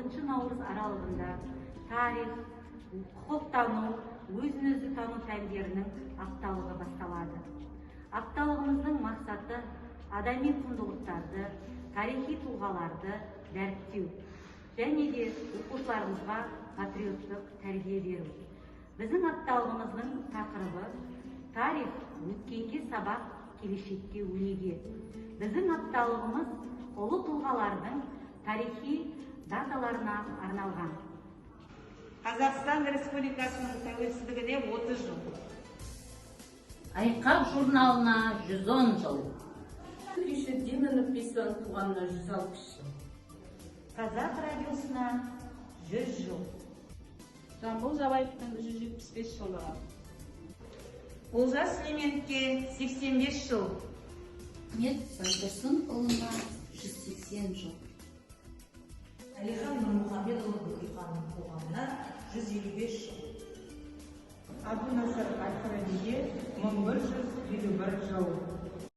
6 наурыз аралығында тарих, құқықтану, өзін өзі тану пәндерінің апталығы басталады. Апталығымыздың мақсаты адами құндылықтарды, тарихи тұлғаларды дәріптеу және де оқушыларымызға патриоттық тәрбие беру. Біздің апталығымыздың тақырыбы тарих, өткенге сабақ, келешекке өнеге. Біздің апталығымыз ұлы тұлғалардың тарихи даталарына арналған. Қазақстан Республикасының тәуелсіздігіне 30 жыл. Айқап журналына 110 жыл. Күйші Демінов Бесен туғанына 160 жыл. Қазақ радиосына 100 жыл. Жамбыл Жабаевтың 175 жылдығы. Олжас Сүлейменовке 85 жыл. Ахмет Байтұрсынұлына 180 жыл. Әлихан Нұрмұхамедұлы Бөкейханның туғанына 155 жыл. Әбу Насыр әл-Фарабиге 1151 жыл.